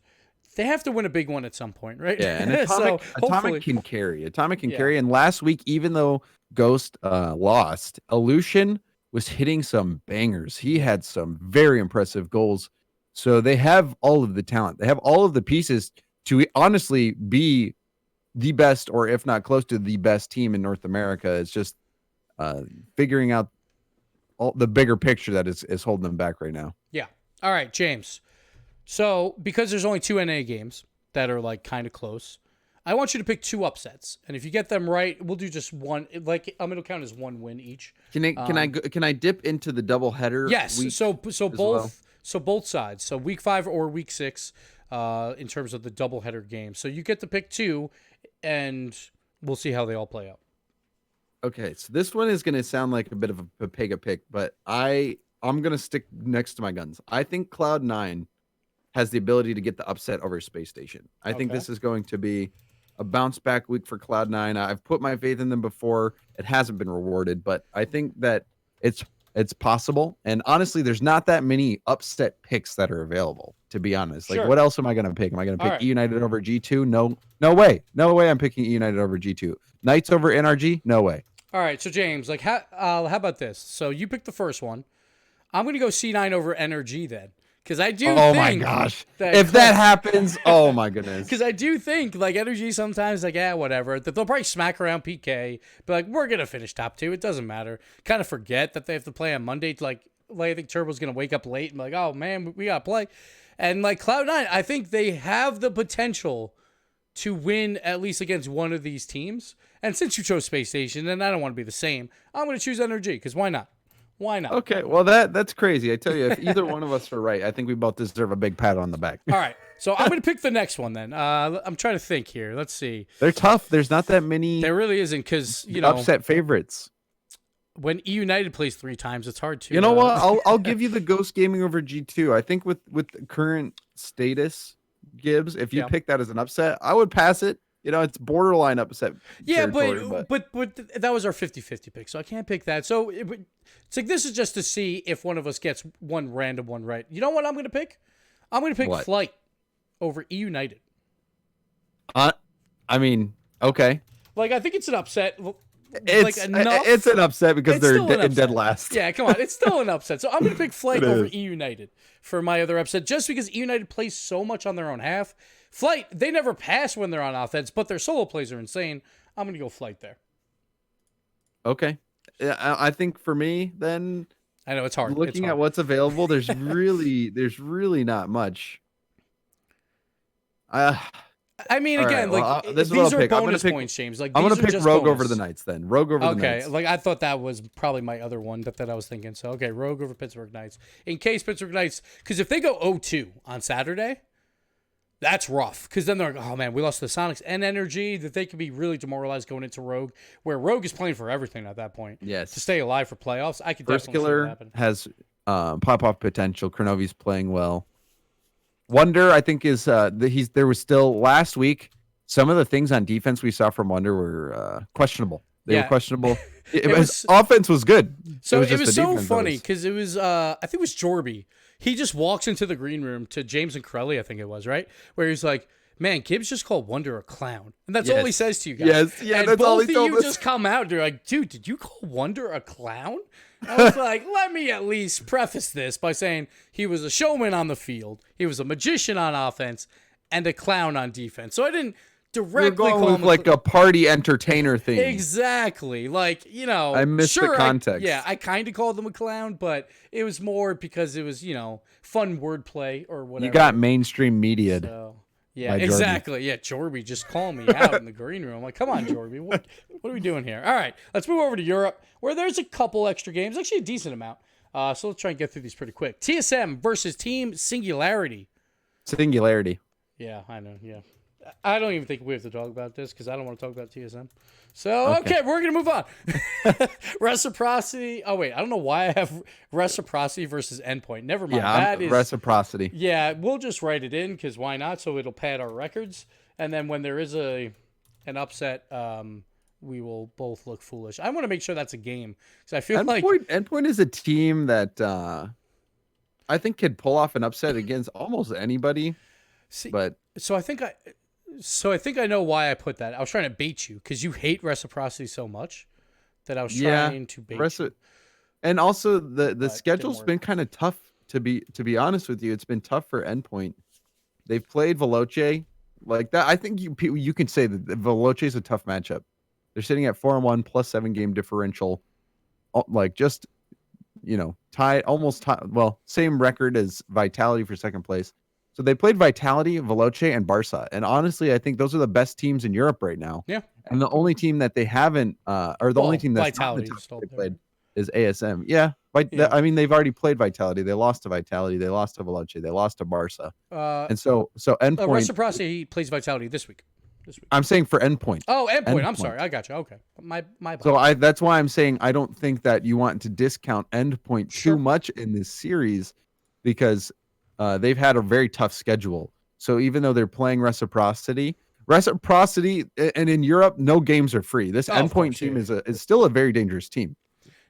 they have to win a big one at some point, right? Yeah, and Atomic can carry. Atomic can carry. And last week, even though Ghost lost, Illusion was hitting some bangers. He had some very impressive goals. So they have all of the talent. They have all of the pieces to honestly be the best, or if not close to the best team in North America. It's just figuring out all the bigger picture that is holding them back right now. Yeah. All right, James. So because there's only 2 NA games that are kind of close, I want you to pick 2 upsets, and if you get them right, we'll do just one. It'll count as 1 win each. Can I dip into the double header? Yes. So both sides. So week 5 or week 6, in terms of the double header game. So you get to pick 2, and we'll see how they all play out. Okay, so this one is going to sound like a bit of a Pega pick, but I'm going to stick next to my guns. I think Cloud9 has the ability to get the upset over Space Station. I think this is going to be a bounce back week for Cloud9. I've put my faith in them before. It hasn't been rewarded, but I think that it's possible. And honestly, there's not that many upset picks that are available, to be honest. Sure. What else am I going to pick? Am I going to pick E United over G2? No way. No way I'm picking E United over G2. Knights over NRG? No way. All right, so James, how about this? So you picked the first one. I'm going to go C9 over NRG then. Because I do Oh think my gosh. that If that happens, oh my goodness. because I do think like Energy sometimes like whatever that they'll probably smack around PK, but like we're gonna finish top 2. It doesn't matter. Kind of forget that they have to play on Monday. To, like I think Turbo's gonna wake up late and be like, oh man, we gotta play. And like Cloud9, I think they have the potential to win at least against one of these teams. And since you chose Space Station, and I don't want to be the same, I'm gonna choose Energy because why not? Why not? Okay, well that's crazy. I tell you, if either one of us are right, I think we both deserve a big pat on the back. All right, so I'm gonna pick the next one then. I'm trying to think here. Let's see. They're tough. There's not that many There really isn't because you know upset favorites. when E United plays 3 times, it's hard to. You know what? I'll give you the Ghost Gaming over G2. I think with the current status, Gibbs, if you pick that as an upset, I would pass it. You know, it's borderline upset. Yeah, but that was our 50-50 pick, so I can't pick that. So it's like this is just to see if one of us gets one random one right. You know what I'm going to pick? I'm going to pick Flight over E United. I mean, okay. Like I think it's an upset. It's an upset because they're dead last. Yeah, come on. It's still an upset. So I'm going to pick Flight over E United for my other upset just because E United plays so much on their own half. Flight, they never pass when they're on offense, but their solo plays are insane. I'm going to go Flight there. Okay. Yeah, I think for me, then I know it's hard. Looking at what's available, there's really not much. I mean, again, right, like these are bonus points, James. Like I'm gonna pick Rogue over the Knights then. Rogue over the Knights. Okay, like I thought that was probably my other one that I was thinking. So okay, Rogue over Pittsburgh Knights. In case Pittsburgh Knights, because if they go 0-2 on Saturday, that's rough. Because then they're like, oh man, we lost the Sonics and Energy. That they could be really demoralized going into Rogue, where Rogue is playing for everything at that point. Yes, to stay alive for playoffs, I could First definitely Killer see that happen. Has pop-off potential. Kronovi's playing well. Wonder, I think, is there was still last week. Some of the things on defense we saw from Wonder were questionable. They were questionable. Offense was good. So it was so funny because it was I think it was Jorby. He just walks into the green room to James and Crowley, I think it was, right? Where he's like, man, Gibbs just called Wonder a clown. And that's all he says to you guys. Yes, yeah, and that's all he told us. Both of you just come out and you're like, dude, did you call Wonder a clown? I was like, let me at least preface this by saying he was a showman on the field, he was a magician on offense, and a clown on defense. So I didn't directly call him like a party entertainer thing. Exactly. Like, you know, I missed the context. I kind of called him a clown, but it was more because it was, you know, fun wordplay or whatever. You got mainstream media. So, yeah, exactly. Yeah, Jorby just called me out in the green room. I'm like, come on, Jorby, what are we doing here? All right, let's move over to Europe, where there's a couple extra games, actually a decent amount. So let's try and get through these pretty quick. TSM versus Team Singularity. Singularity. Yeah, I know. Yeah. I don't even think we have to talk about this because I don't want to talk about TSM. So, okay we're going to move on. Reciprocity. Oh, wait. I don't know why I have Reciprocity versus Endpoint. Never mind. Yeah, Reciprocity. Yeah, we'll just write it in because why not? So it'll pad our records. And then when there is an upset, we will both look foolish. I want to make sure that's a game because I feel like Endpoint is a team that I think could pull off an upset against almost anybody. So I think I know why I put that. I was trying to bait you because you hate Reciprocity so much that I was trying to bait you. And also the schedule's been kind of tough to be honest with you. It's been tough for Endpoint. They've played Veloce like that. I think you can say that Veloce is a tough matchup. They're sitting at 4-1 plus 7 game differential, like just same record as Vitality for second place. So they played Vitality, Veloce, and Barca. And honestly, I think those are the best teams in Europe right now. Yeah. And the only team that they haven't, only team that's Vitality not the top they played is ASM. Yeah. I mean, they've already played Vitality. They lost to Vitality. They lost to Veloce. They lost to Barca. And so Endpoint. Reciprocity plays Vitality this week. I'm saying for Endpoint. Oh, Endpoint. I'm sorry. I got you. Okay. My So that's why I'm saying I don't think that you want to discount Endpoint too much in this series because they've had a very tough schedule. So even though they're playing Reciprocity, and in Europe, no games are free. This Endpoint team is still a very dangerous team.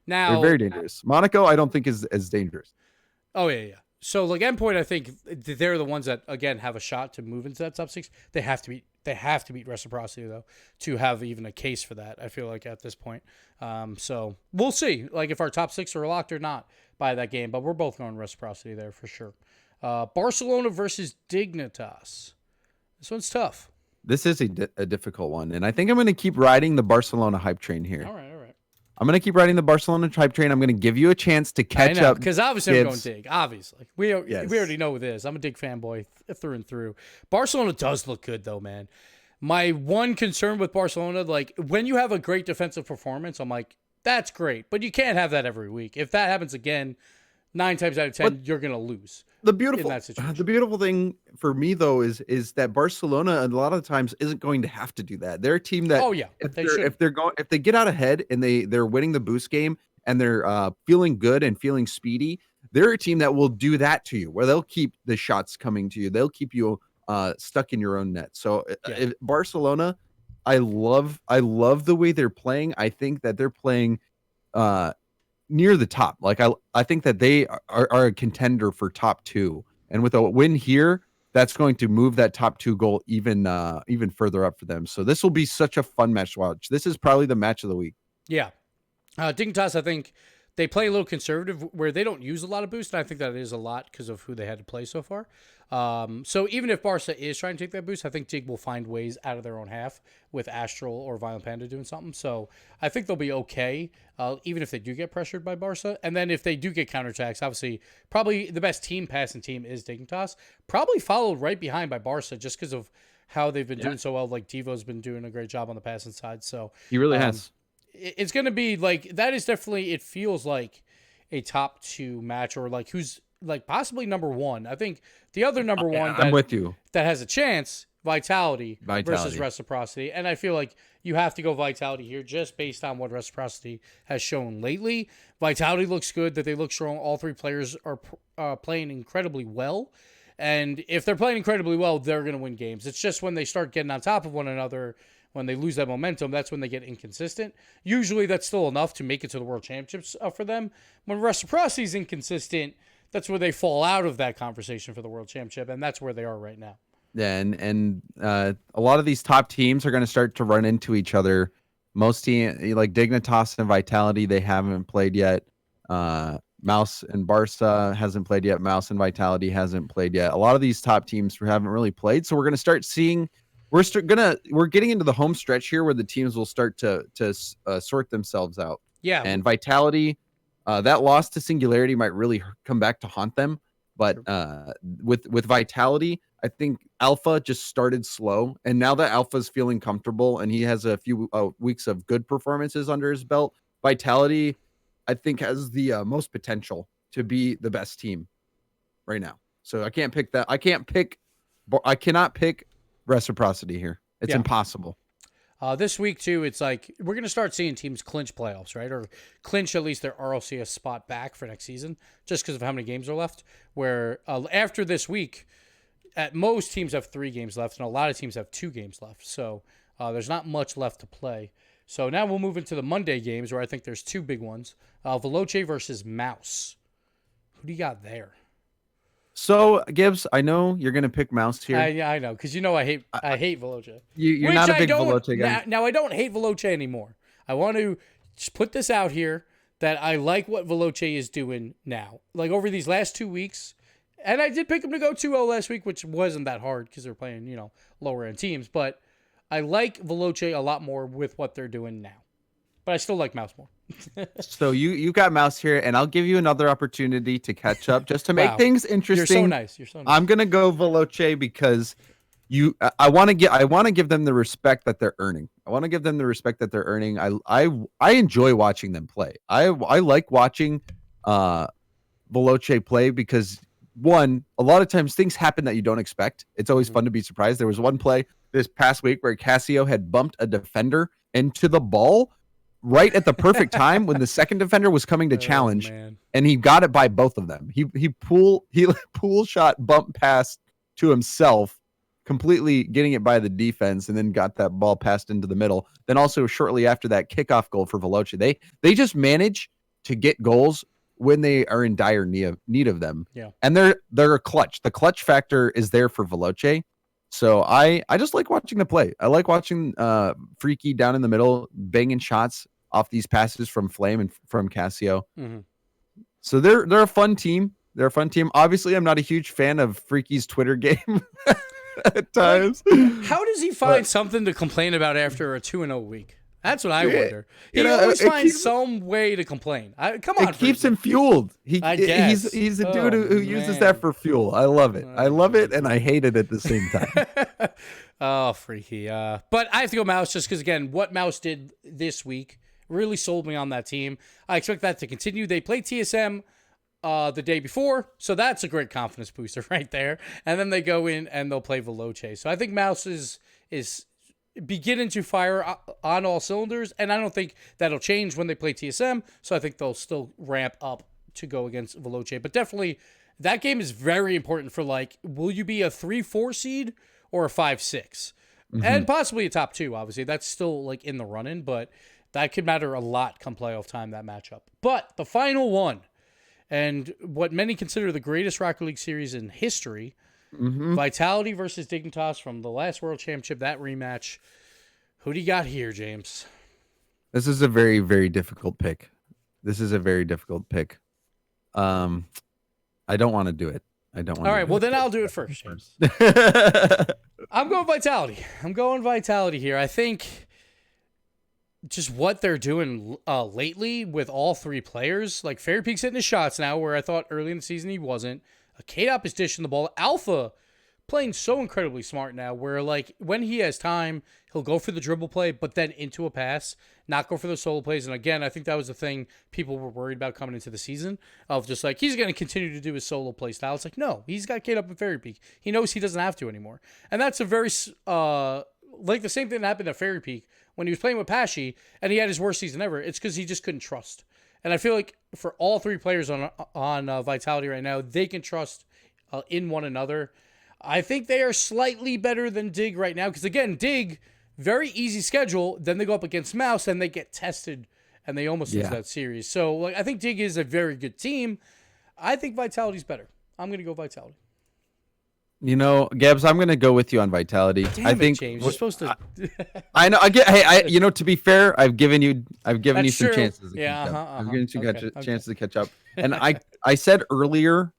Now they're very dangerous. Monaco, I don't think is as dangerous. Oh yeah. So like Endpoint, I think they're the ones that again have a shot to move into that top 6. They have to beat Reciprocity though to have even a case for that. I feel like at this point. So we'll see like if our top 6 are locked or not by that game. But we're both going Reciprocity there for sure. Barcelona versus Dignitas. This one's tough. This is a difficult one, and I think I'm going to keep riding the Barcelona hype train here. All right, all right. I'm going to keep riding the Barcelona hype train. I'm going to give you a chance to catch up. Because obviously I'm going Dig. Obviously. We Yes. already know who this. I'm a Dig fanboy through and through. Barcelona does look good, though, man. My one concern with Barcelona, like, when you have a great defensive performance, I'm like, that's great. But you can't have that every week. If that happens again, 9 times out of 10, you're going to lose. The beautiful thing for me though is that Barcelona a lot of the times isn't going to have to do that. They're a team that if they get out ahead and they're winning the boost game and they're feeling good and feeling speedy, they're a team that will do that to you, where they'll keep the shots coming to you. They'll keep you stuck in your own net. So Barcelona, I love the way they're playing. I think that they're playing near the top. Like I think that they are a contender for top 2, and with a win here, that's going to move that top 2 goal even further up for them. So this will be such a fun match to watch. This is probably the match of the week. Yeah, Dignitas, I think they play a little conservative where they don't use a lot of boost, and I think that is a lot because of who they had to play so far. So even if Barca is trying to take that boost, I think Dig will find ways out of their own half with Astral or Violent Panda doing something. So I think they'll be okay, even if they do get pressured by Barca. And then if they do get counterattacks, obviously probably the best passing team is Dignitas, probably followed right behind by Barca just because of how they've been doing so well. Like Devo's been doing a great job on the passing side. So he really has. It's going to be like, that is definitely, it feels like a top 2 match, or like who's like possibly number 1. I think the other number 1 I'm with you, that has a chance, Vitality versus Reciprocity. And I feel like you have to go Vitality here just based on what Reciprocity has shown lately. Vitality looks good, that they look strong. All 3 players are playing incredibly well. And if they're playing incredibly well, they're going to win games. It's just when they start getting on top of one another, when they lose that momentum, that's when they get inconsistent. Usually that's still enough to make it to the World Championships for them. When Reciprocity is inconsistent, that's where they fall out of that conversation for the World Championship, and that's where they are right now. Yeah, and a lot of these top teams are going to start to run into each other. Most teams, like Dignitas and Vitality, they haven't played yet. Mouse and Barca hasn't played yet. Mouse and Vitality hasn't played yet. A lot of these top teams haven't really played, so we're going to start seeing. We're getting into the home stretch here where the teams will start to sort themselves out. Yeah, and Vitality, that loss to Singularity might really come back to haunt them. But with Vitality, I think Alpha just started slow, and now that Alpha's feeling comfortable and he has a few weeks of good performances under his belt, Vitality, I think, has the most potential to be the best team right now. So I can't pick that. I cannot pick Reciprocity here. It's impossible. This week, too, it's like we're going to start seeing teams clinch playoffs, right? Or clinch at least their RLCS spot back for next season, just because of how many games are left. Where after this week, at most teams have 3 games left, and a lot of teams have 2 games left. So there's not much left to play. So now we'll move into the Monday games, where I think there's 2 big ones. Veloce versus Mouse. Who do you got there? So, Gibbs, I know you're going to pick Mouse here. I know, because I hate Veloce. You're not a big Veloce guy. Now, I don't hate Veloce anymore. I want to just put this out here that I like what Veloce is doing now. Like, over these last 2 weeks, and I did pick him to go 2-0 last week, which wasn't that hard because they're playing, lower-end teams. But I like Veloce a lot more with what they're doing now. But I still like Mouse more. So you got Mouse here, and I'll give you another opportunity to catch up just to make things interesting. You're so nice. I'm gonna go Veloce because I want to give them the respect that they're earning. I enjoy watching them play. I like watching Veloce play because, one, a lot of times things happen that you don't expect. It's always fun to be surprised. There was one play this past week where Cassio had bumped a defender into the ball right at the perfect time when the second defender was coming to challenge, and he got it by both of them. He pool shot bump pass to himself, completely getting it by the defense, and then got that ball passed into the middle. Then also shortly after that, kickoff goal for Veloce. They just manage to get goals when they are in dire need of them. Yeah, and they're clutch. The clutch factor is there for Veloce. So I just like watching the play. I like watching Freaky down in the middle banging shots off these passes from Flame and from Cassio. Mm-hmm. So they're a fun team. They're a fun team. Obviously, I'm not a huge fan of Freaky's Twitter game at times. How does he find something to complain about after a 2-0 week? That's what I wonder. He You know, always it finds keeps- some way to complain. Come on, It keeps Freaky. him fueled. I guess. He's a Oh, dude who uses man. that for fuel. I love it. I love it, and I hate it at the same time. Oh, Freaky. But I have to go Mouse just because, again, what Mouse did this week really sold me on that team. I expect that to continue. They played TSM the day before, so that's a great confidence booster right there. And then they go in and they'll play Veloce. So I think Mouse is beginning to fire on all cylinders, and I don't think that'll change when they play TSM. So I think they'll still ramp up to go against Veloce. But definitely, that game is very important for, like, will you be a 3-4 seed or a 5-6? And possibly a top 2, obviously. That's still, like, in the running, but that could matter a lot come playoff time, that matchup. But the final one, and what many consider the greatest Rocket League series in history, Vitality versus Dignitas from the last World Championship, that rematch. Who do you got here, James? This is a very, very difficult pick. I don't want to do it. I don't want to. All right, well, then I'll do it first, James. I'm going Vitality here. I think just what they're doing lately with all 3 players, like Fairy Peak's hitting his shots now, where I thought early in the season he wasn't. K-Dop is dishing the ball. Alpha playing so incredibly smart now, where, like, when he has time, he'll go for the dribble play, but then into a pass, not go for the solo plays. And again, I think that was the thing people were worried about coming into the season, of just like, he's going to continue to do his solo play style. It's like, no, he's got K-Dop and Fairy Peak. He knows he doesn't have to anymore. And that's a very, like the same thing that happened at Fairy Peak when he was playing with Pashy and he had his worst season ever. It's because he just couldn't trust. And I feel like for all 3 players on Vitality right now, they can trust in one another. I think they are slightly better than Dig right now because, again, Dig, very easy schedule. Then they go up against Mouse and they get tested and they almost lose that series. So, like, I think Dig is a very good team. I think Vitality's better. I'm going to go Vitality. You know, Gabs, I'm going to go with you on Vitality. Damn it, James. You're supposed to. I know. You know, to be fair, I've given you some true. chances. I've given you chances to catch up. And I said earlier,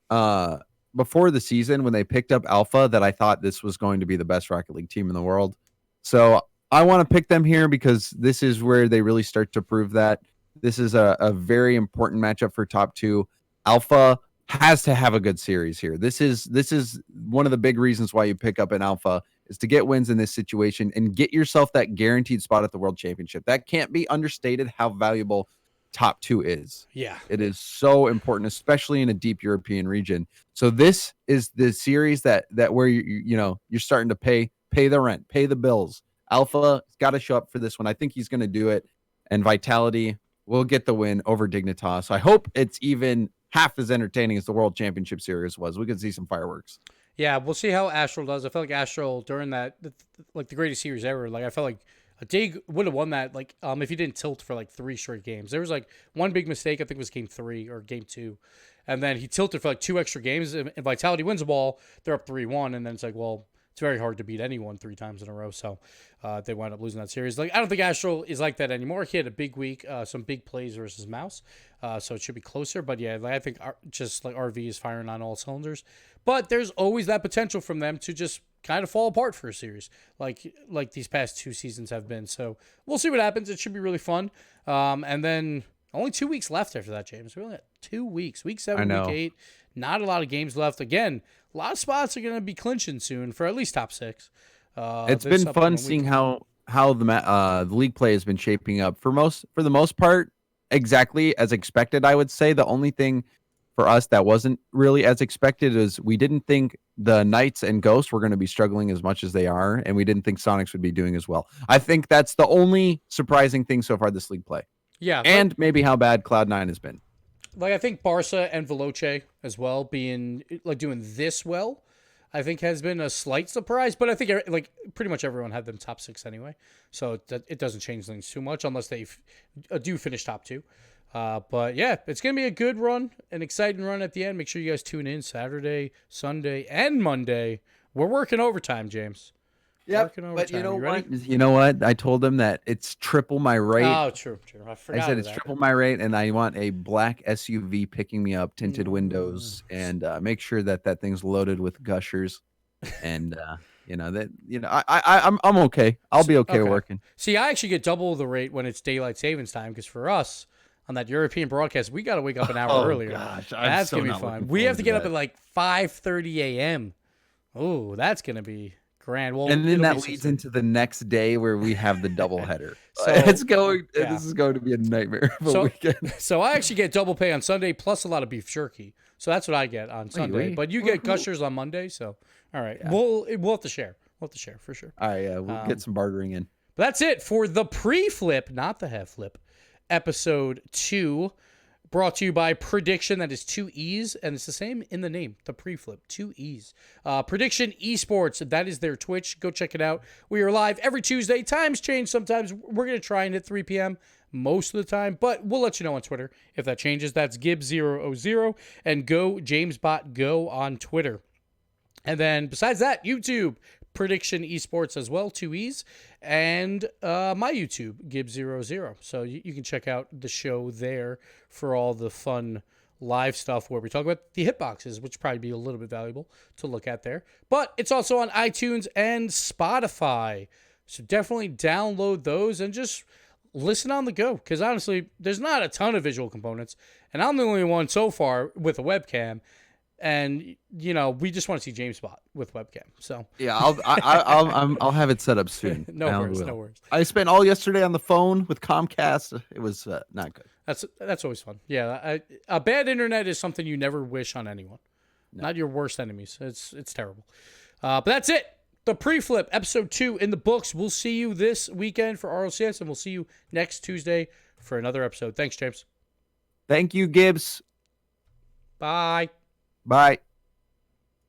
before the season when they picked up Alpha, that I thought this was going to be the best Rocket League team in the world. So I want to pick them here because this is where they really start to prove that. This is a very important matchup for top 2. Alpha has to have a good series here. This is one of the big reasons why you pick up an Alpha, is to get wins in this situation and get yourself that guaranteed spot at the World Championship. That can't be understated how valuable top 2 is. Yeah. It is so important, especially in a deep European region. So this is the series that where you're starting to pay the rent, pay the bills. Alpha's got to show up for this one. I think he's going to do it, and Vitality will get the win over Dignitas. I hope it's even half as entertaining as the World Championship Series was. We could see some fireworks. Yeah, we'll see how Astral does. I felt like Astral during that, like the greatest series ever. Like I felt like a Dig would have won that. Like if he didn't tilt for like 3 straight games. There was like one big mistake. I think it was game 3 or game 2, and then he tilted for like 2 extra games. And Vitality wins the ball. They're up 3-1, and then it's like, well, it's very hard to beat anyone 3 times in a row. So they wound up losing that series. Like I don't think Astral is like that anymore. He had a big week, some big plays versus Mouse, so it should be closer. But yeah, like, I think just like RV is firing on all cylinders. But there's always that potential from them to just kind of fall apart for a series, like these past 2 seasons have been. So we'll see what happens. It should be really fun. And then only 2 weeks left after that, James. We only got 2 weeks. Week 7, week 8. Not a lot of games left. Again, a lot of spots are going to be clinching soon for at least top 6. It's been fun seeing how the league play has been shaping up. For the most part, exactly as expected, I would say. The only thing for us that wasn't really as expected is we didn't think the Knights and Ghosts were going to be struggling as much as they are, and we didn't think Sonics would be doing as well. I think that's the only surprising thing so far this league play. Yeah. And maybe how bad Cloud9 has been. Like I think Barca and Veloce as well being like doing this well, I think has been a slight surprise. But I think like pretty much everyone had them top 6 anyway, so it doesn't change things too much unless they do finish top 2. But yeah, it's gonna be a good run, an exciting run at the end. Make sure you guys tune in Saturday, Sunday, and Monday. We're working overtime, James. Yep. Working But overtime. you know ready? what? You know what? I told them that it's triple my rate. Oh, true. I I forgot. said of it's that. triple my rate, and I want a black SUV picking me up, tinted windows, and make sure that that thing's loaded with gushers. And I'm okay. I'll be okay Okay. working. See, I actually get double the rate when it's daylight savings time because for us on that European broadcast, we got to wake up an hour earlier. Gosh, I'm That's so gonna be not fun. looking We have forward to to get up that. at like 5:30 a.m. Oh, that's gonna be grand. Well, And then it'll that be leads 6:30. into the next day where we have the double header. So, It's going. yeah. This is going to be a nightmare of a So, weekend. so I actually get double pay on Sunday plus a lot of beef jerky. So that's what I get on Sunday. wait. But you get gushers on Monday. So all right, Yeah. we'll have to share. We'll have to share for sure. All right, yeah, we'll get some bartering in. But that's it for the pre-flip, not the head flip, episode 2, brought to you by Prediction. That is 2 E's, and it's the same in the name, the pre-flip, 2 E's. Prediction Esports, that is their Twitch. Go check it out. We are live every Tuesday. Times change sometimes. We're going to try and hit 3 p.m. most of the time, but we'll let you know on Twitter if that changes. That's Gibbs000, and go Jamesbot Go on Twitter. And then besides that, YouTube, Prediction Esports as well, 2 E's, and my YouTube, Gibbs00. So you can check out the show there for all the fun live stuff where we talk about the hitboxes, which probably be a little bit valuable to look at there. But it's also on iTunes and Spotify. So definitely download those and just listen on the go. Because honestly, there's not a ton of visual components. And I'm the only one so far with a webcam. And we just want to see Jamesbot with webcam. So Yeah, I'll have it set up soon. no worries. I spent all yesterday on the phone with Comcast. It was not good. That's always fun. Yeah, a bad internet is something you never wish on anyone. No. Not your worst enemies. It's terrible. But that's it. The pre-flip episode 2 in the books. We'll see you this weekend for RLCS, and we'll see you next Tuesday for another episode. Thanks, James. Thank you, Gibbs. Bye. Bye.